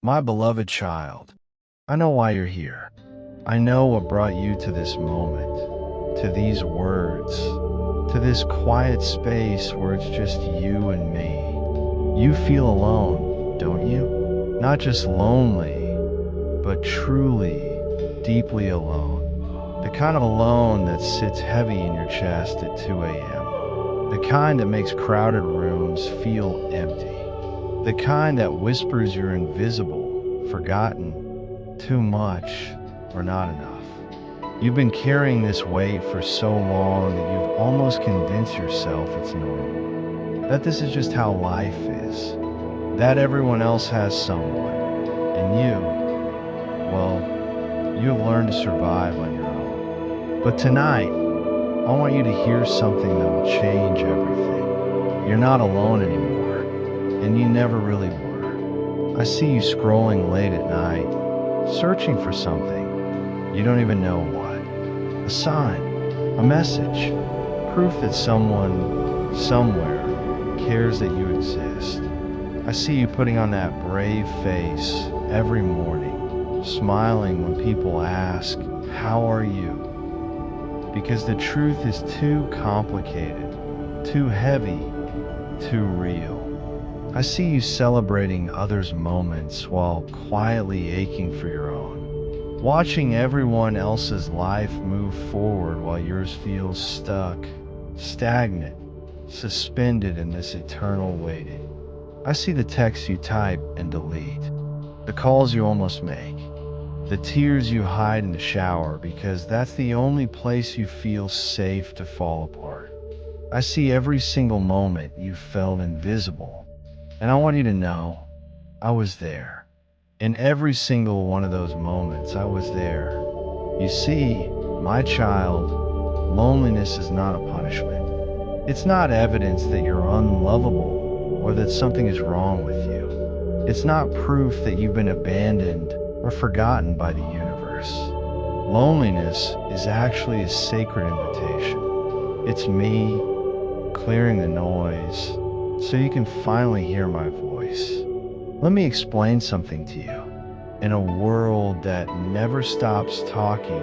My beloved child, I know why you're here. I know what brought you to this moment, to these words, to this quiet space where it's just you and me. You feel alone, don't you? Not just lonely, but truly, deeply alone. The kind of alone that sits heavy in your chest at 2 a.m. The kind that makes crowded rooms feel empty. The kind that whispers you're invisible, forgotten, too much, or not enough. You've been carrying this weight for so long that you've almost convinced yourself it's normal. That this is just how life is. That everyone else has someone. And you, well, you have learned to survive on your own. But tonight, I want you to hear something that will change everything. You're not alone anymore, and you never really were. I see you scrolling late at night, searching for something. You don't even know what. A sign, a message, proof that someone, somewhere, cares that you exist. I see you putting on that brave face every morning, smiling when people ask, "How are you?" Because the truth is too complicated, too heavy, too real. I see you celebrating others' moments while quietly aching for your own. Watching everyone else's life move forward while yours feels stuck, stagnant, suspended in this eternal waiting. I see the texts you type and delete, the calls you almost make, the tears you hide in the shower because that's the only place you feel safe to fall apart. I see every single moment you felt invisible, and I want you to know I was there. In every single one of those moments, I was there. You see, my child, loneliness is not a punishment. It's not evidence that you're unlovable or that something is wrong with you. It's not proof that you've been abandoned or forgotten by the universe. Loneliness is actually a sacred invitation. It's me clearing the noise so you can finally hear my voice. Let me explain something to you. In a world that never stops talking,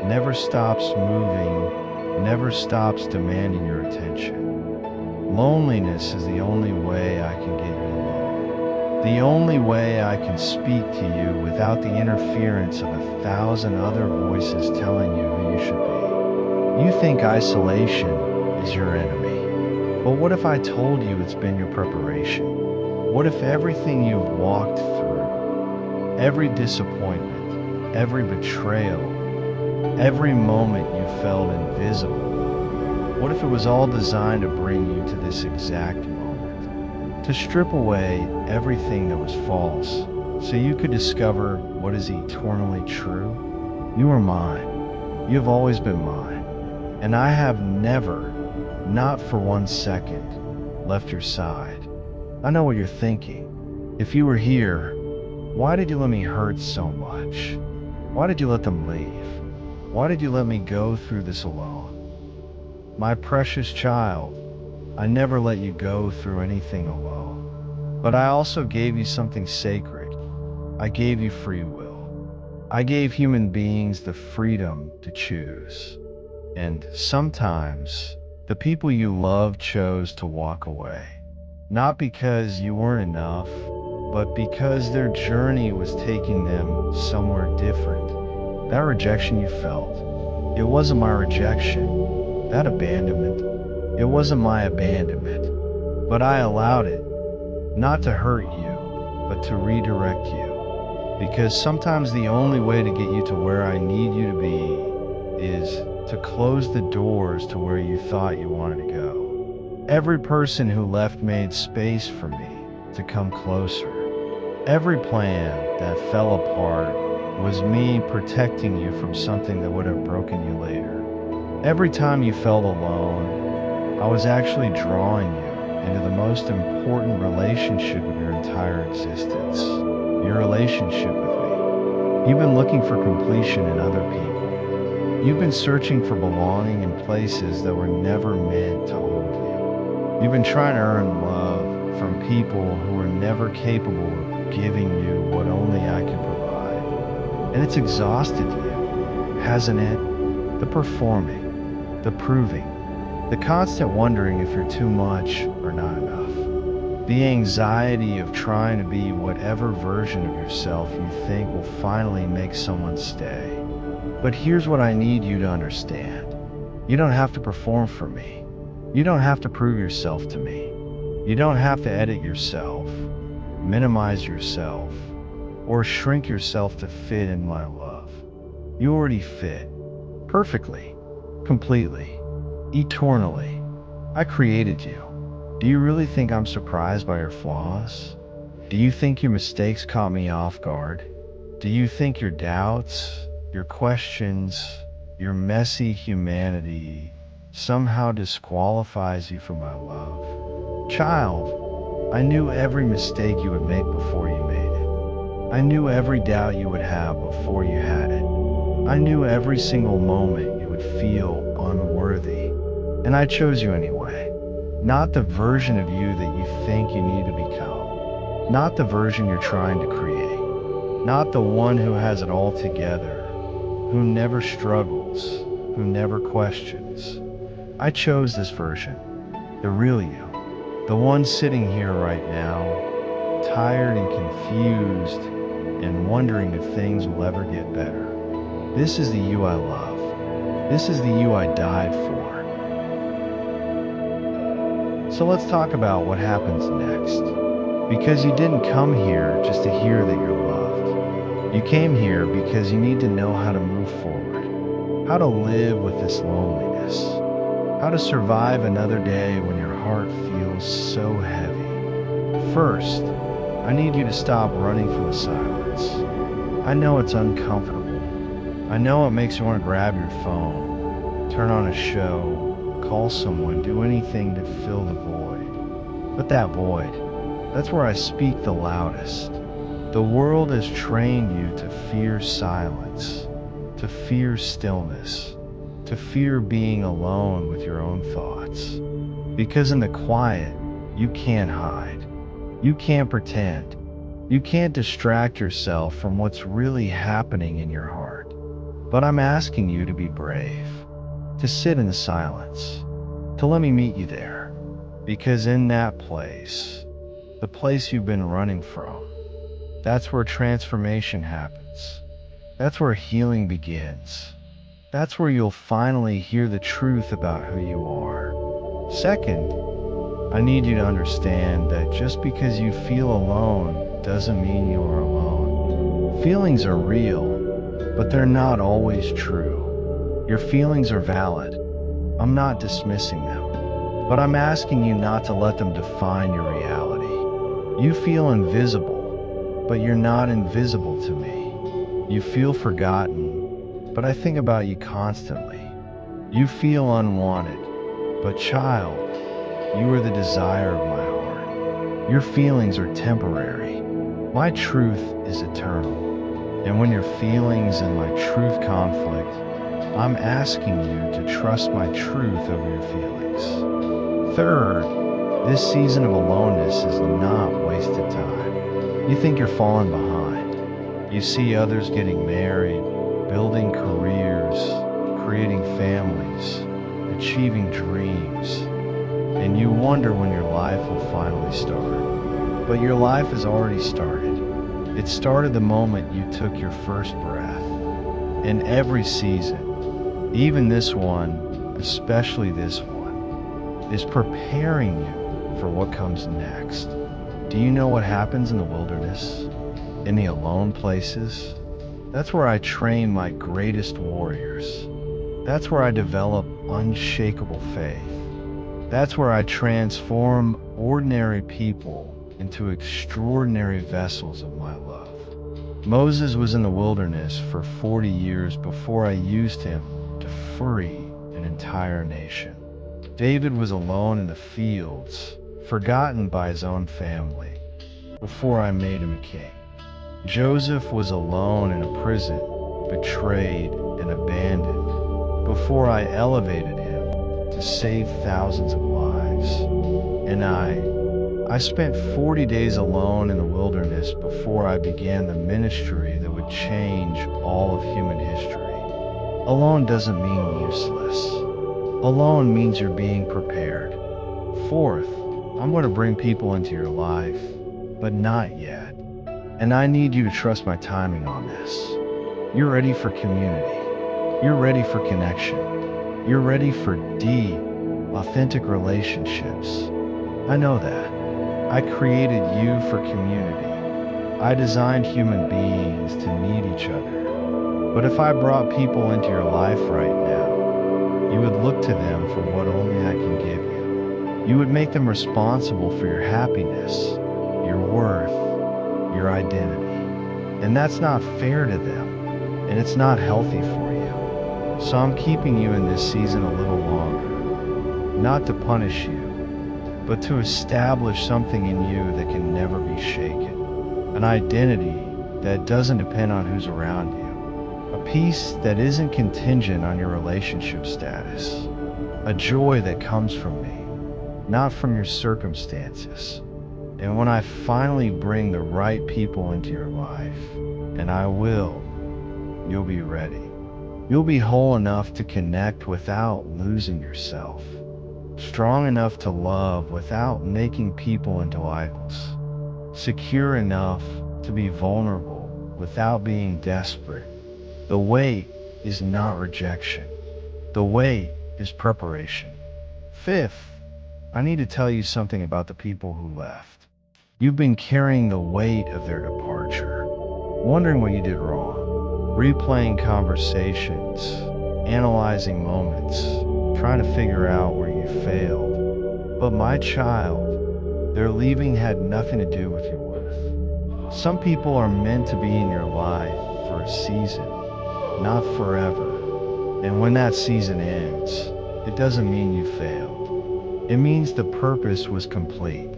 never stops moving, never stops demanding your attention, loneliness is the only way I can get you alone. The only way I can speak to you without the interference of 1,000 other voices telling you who you should be. You think isolation is your enemy. But what if I told you it's been your preparation? What if everything you've walked through, every disappointment, every betrayal, every moment you felt invisible, what if it was all designed to bring you to this exact moment? To strip away everything that was false so you could discover what is eternally true? You are mine. You have always been mine. And I have never, not for 1 second, left your side. I know what you're thinking. If you were here, why did you let me hurt so much? Why did you let them leave? Why did you let me go through this alone? My precious child, I never let you go through anything alone. But I also gave you something sacred. I gave you free will. I gave human beings the freedom to choose. And sometimes, the people you love chose to walk away. Not because you weren't enough, but because their journey was taking them somewhere different. That rejection you felt, it wasn't my rejection. That abandonment, it wasn't my abandonment. But I allowed it, not to hurt you, but to redirect you. Because sometimes the only way to get you to where I need you to be is to close the doors to where you thought you wanted to go. Every person who left made space for me to come closer. Every plan that fell apart was me protecting you from something that would have broken you later. Every time you felt alone, I was actually drawing you into the most important relationship of your entire existence. Your relationship with me. You've been looking for completion in other people. You've been searching for belonging in places that were never meant to hold you. You've been trying to earn love from people who were never capable of giving you what only And it's exhausted you, hasn't it? The performing, the proving, the constant wondering if you're too much or not enough. The anxiety of trying to be whatever version of yourself you think will finally make someone stay. But here's what I need you to understand. You don't have to perform for me. You don't have to prove yourself to me. You don't have to edit yourself, minimize yourself, or shrink yourself to fit in my love. You already fit. Perfectly. Completely. Eternally. I created you. Do you really think I'm surprised by your flaws? Do you think your mistakes caught me off guard? Do you think your doubts, your questions, your messy humanity somehow disqualifies you from my love? Child, I knew every mistake you would make before you made it. I knew every doubt you would have before you had it. I knew every single moment you would feel unworthy. And I chose you anyway. Not the version of you that you think you need to become. Not the version you're trying to create. Not the one who has it all together, who never struggles, who never questions. I chose this version, the real you, the one sitting here right now, tired and confused and wondering if things will ever get better. This is the you I love. This is the you I died for. So let's talk about what happens next. Because you didn't come here just to hear that you're loved. You came here because you need to know how to move forward, how to live with this loneliness, how to survive another day when your heart feels so heavy. First, I need you to stop running from the silence. I know it's uncomfortable. I know it makes you want to grab your phone, turn on a show, call someone, do anything to fill the void. But that void, that's where I speak the loudest. The world has trained you to fear silence, to fear stillness, to fear being alone with your own thoughts. Because in the quiet, you can't hide. You can't pretend. You can't distract yourself from what's really happening in your heart. But I'm asking you to be brave, to sit in the silence, to let me meet you there. Because in that place, the place you've been running from, that's where transformation happens. That's where healing begins. That's where you'll finally hear the truth about who you are. Second, I need you to understand that just because you feel alone doesn't mean you are alone. Feelings are real, but they're not always true. Your feelings are valid. I'm not dismissing them, but I'm asking you not to let them define your reality. You feel invisible, but you're not invisible to me. You feel forgotten, but I think about you constantly. You feel unwanted, but child, you are the desire of my heart. Your feelings are temporary. My truth is eternal. And when your feelings and my truth conflict, I'm asking you to trust my truth over your feelings. Third, this season of aloneness is not wasted time. You think you're falling behind. You see others getting married, building careers, creating families, achieving dreams, and you wonder when your life will finally start. But your life has already started. It started the moment you took your first breath. And every season, even this one, especially this one, is preparing you for what comes next. Do you know what happens in the wilderness? In the alone places? That's where I train my greatest warriors. That's where I develop unshakable faith. That's where I transform ordinary people into extraordinary vessels of my love. Moses was in the wilderness for 40 years before I used him to free an entire nation. David was alone in the fields, forgotten by his own family, before I made him a king. Joseph was alone in a prison, betrayed and abandoned, before I elevated him to save thousands of lives. And I spent 40 days alone in the wilderness before I began the ministry that would change all of human history. Alone doesn't mean useless. Alone means you're being prepared. Fourth, I'm going to bring people into your life, but not yet. And I need you to trust my timing on this. You're ready for community. You're ready for connection. You're ready for deep, authentic relationships. I know that. I created you for community. I designed human beings to need each other. But if I brought people into your life right now, you would look to them for what only I can give you. You would make them responsible for your happiness, your worth, your identity. And that's not fair to them, and it's not healthy for you. So I'm keeping you in this season a little longer, not to punish you, but to establish something in you that can never be shaken. An identity that doesn't depend on who's around you. A peace that isn't contingent on your relationship status. A joy that comes from me, not from your circumstances. And when I finally bring the right people into your life, and I will, you'll be ready. You'll be whole enough to connect without losing yourself. Strong enough to love without making people into idols. Secure enough to be vulnerable without being desperate. The wait is not rejection. The wait is preparation. Fifth, I need to tell you something about the people who left. You've been carrying the weight of their departure, wondering what you did wrong, replaying conversations, analyzing moments, trying to figure out where you failed. But my child, their leaving had nothing to do with your worth. Some people are meant to be in your life for a season, not forever. And when that season ends, it doesn't mean you failed. It means the purpose was complete.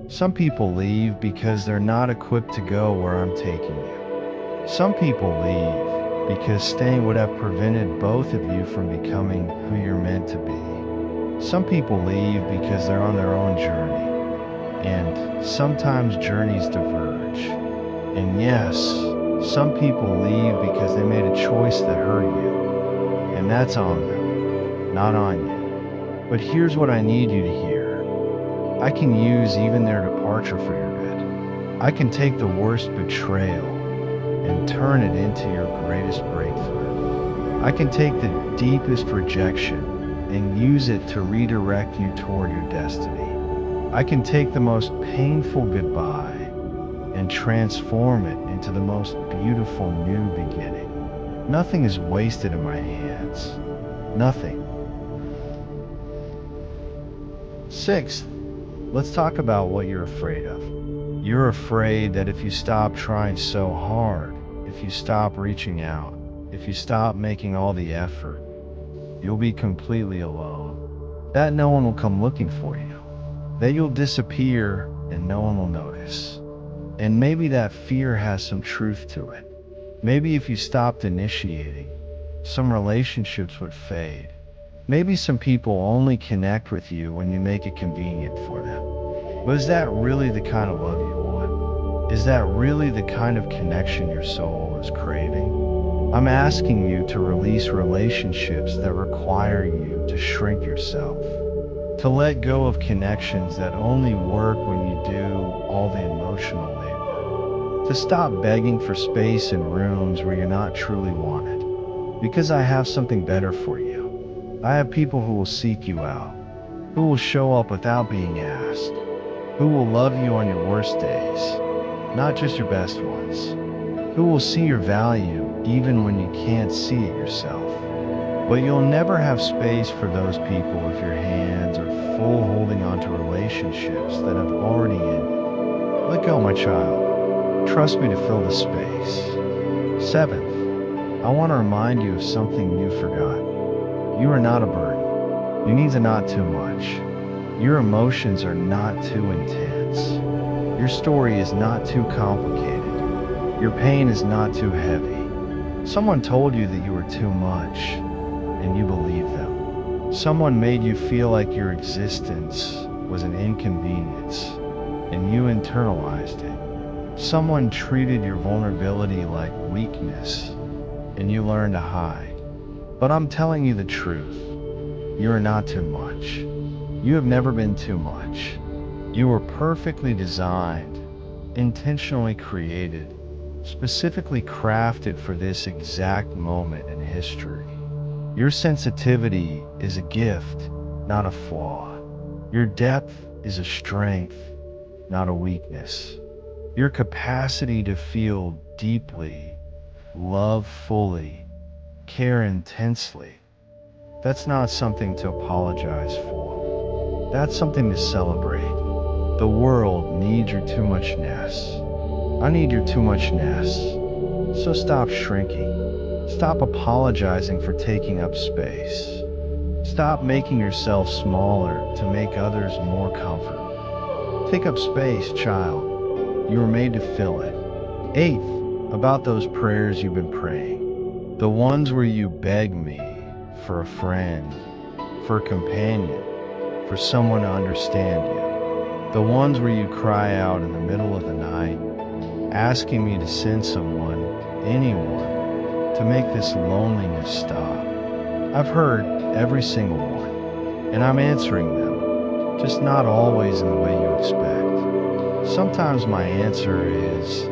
Some people leave because they're not equipped to go where I'm taking you. Some people leave because staying would have prevented both of you from becoming who you're meant to be. Some people leave because they're on their own journey, and sometimes journeys diverge. And yes, some people leave because they made a choice that hurt you, and that's on them, not on you. But here's what I need you to hear. I can use even their departure for your good. I can take the worst betrayal and turn it into your greatest breakthrough. I can take the deepest rejection and use it to redirect you toward your destiny. I can take the most painful goodbye and transform it into the most beautiful new beginning. Nothing is wasted in my hands. Nothing. Sixth, let's talk about what you're afraid of. You're afraid that if you stop trying so hard, if you stop reaching out, if you stop making all the effort, you'll be completely alone. That no one will come looking for you. That you'll disappear and no one will notice. And maybe that fear has some truth to it. Maybe if you stopped initiating, some relationships would fade. Maybe some people only connect with you when you make it convenient for them. But is that really the kind of love you want? Is that really the kind of connection your soul is craving? I'm asking you to release relationships that require you to shrink yourself. To let go of connections that only work when you do all the emotional labor. To stop begging for space in rooms where you're not truly wanted. Because I have something better for you. I have people who will seek you out, who will show up without being asked, who will love you on your worst days, not just your best ones, who will see your value even when you can't see it yourself. But you'll never have space for those people if your hands are full holding on to relationships that have already ended. Let go, my child. Trust me to fill the space. Seventh, I want to remind you of something you forgot. You are not a burden. Your needs are not too much. Your emotions are not too intense. Your story is not too complicated. Your pain is not too heavy. Someone told you that you were too much, and you believed them. Someone made you feel like your existence was an inconvenience, and you internalized it. Someone treated your vulnerability like weakness, and you learned to hide. But I'm telling you the truth. You are not too much. You have never been too much. You were perfectly designed, intentionally created, specifically crafted for this exact moment in history. Your sensitivity is a gift, not a flaw. Your depth is a strength, not a weakness. Your capacity to feel deeply, love fully, care intensely, that's not something to apologize for. That's something to celebrate. The world needs your too muchness. I need your too muchness. So stop shrinking. Stop apologizing for taking up space. Stop making yourself smaller to make others more comfortable. Take up space, child. You were made to fill it. Eighth, about those prayers you've been praying. The ones where you beg me for a friend, for a companion, for someone to understand you. The ones where you cry out in the middle of the night, asking me to send someone, anyone, to make this loneliness stop. I've heard every single one, and I'm answering them, just not always in the way you expect. Sometimes my answer is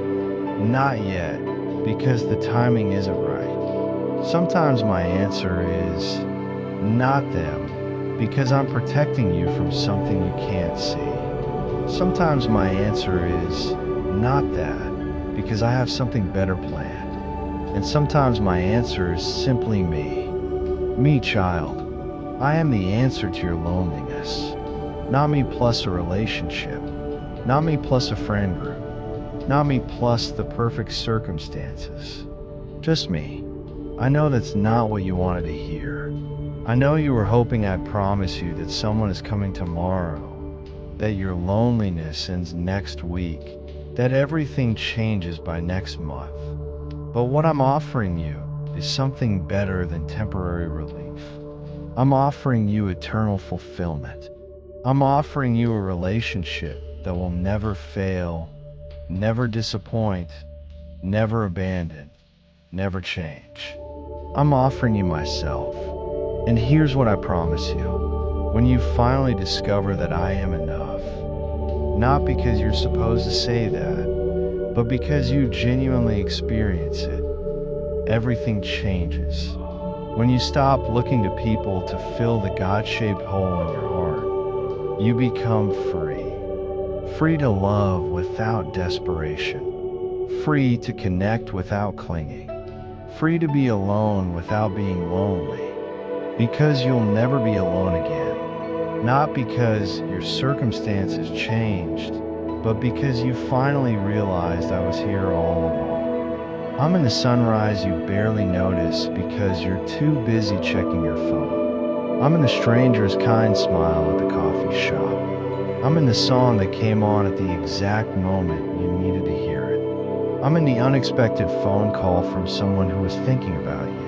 not yet, because the timing isn't right. Sometimes my answer is not them, because I'm protecting you from something you can't see. Sometimes my answer is not that, because I have something better planned. And sometimes my answer is simply me. Me, child. I am the answer to your loneliness. Not me plus a relationship. Not me plus a friend group. Not me plus the perfect circumstances. Just me. I know that's not what you wanted to hear. I know you were hoping I'd promise you that someone is coming tomorrow, that your loneliness ends next week, that everything changes by next month. But what I'm offering you is something better than temporary relief. I'm offering you eternal fulfillment. I'm offering you a relationship that will never fail, never disappoint, never abandon, never change. I'm offering you myself. And here's what I promise you. When you finally discover that I am enough, not because you're supposed to say that, but because you genuinely experience it, everything changes. When you stop looking to people to fill the God-shaped hole in your heart, you become free. Free to love without desperation. Free to connect without clinging. Free to be alone without being lonely. Because you'll never be alone again. Not because your circumstances changed, but because you finally realized I was here all along. I'm in the sunrise you barely notice because you're too busy checking your phone. I'm in the stranger's kind smile at the coffee shop. I'm in the song that came on at the exact moment you needed to hear it. I'm in the unexpected phone call from someone who was thinking about you.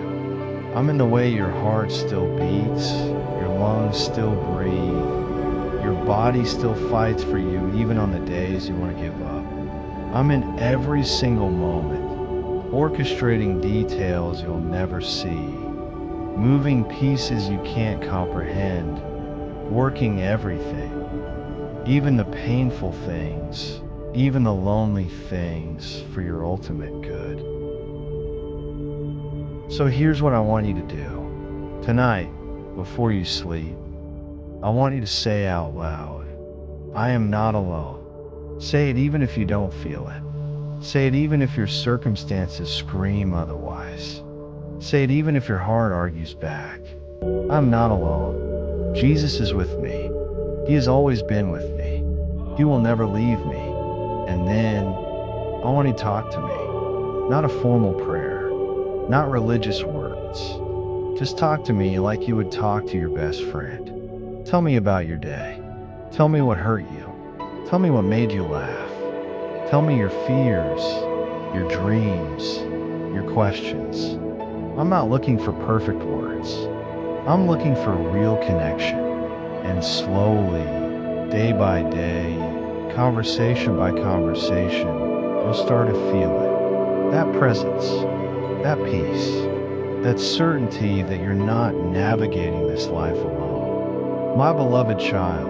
I'm in the way your heart still beats, your lungs still breathe, your body still fights for you even on the days you want to give up. I'm in every single moment, orchestrating details you'll never see, moving pieces you can't comprehend, working everything, even the painful things, even the lonely things for your ultimate good. So here's what I want you to do. Tonight, before you sleep, I want you to say out loud, I am not alone. Say it even if you don't feel it. Say it even if your circumstances scream otherwise. Say it even if your heart argues back. I'm not alone. Jesus is with me. He has always been with me. He will never leave me. And then, I want you to talk to me. Not a formal prayer, not religious words. Just talk to me like you would talk to your best friend. Tell me about your day. Tell me what hurt you. Tell me what made you laugh. Tell me your fears, your dreams, your questions. I'm not looking for perfect words. I'm looking for real connection. And slowly, day by day, conversation by conversation, you'll start to feel it. That presence, that peace, that certainty that you're not navigating this life alone. My beloved child,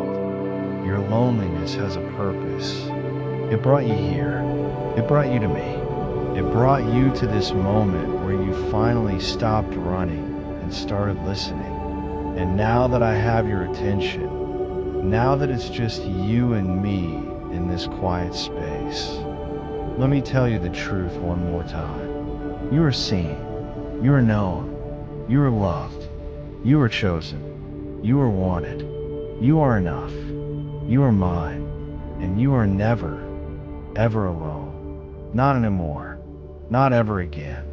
your loneliness has a purpose. It brought you here. It brought you to me. It brought you to this moment where you finally stopped running and started listening. And now that I have your attention, now that it's just you and me in this quiet space, let me tell you the truth one more time. You are seen. You are known. You are loved. You are chosen. You are wanted. You are enough. You are mine. And you are never, ever alone. Not anymore. Not ever again.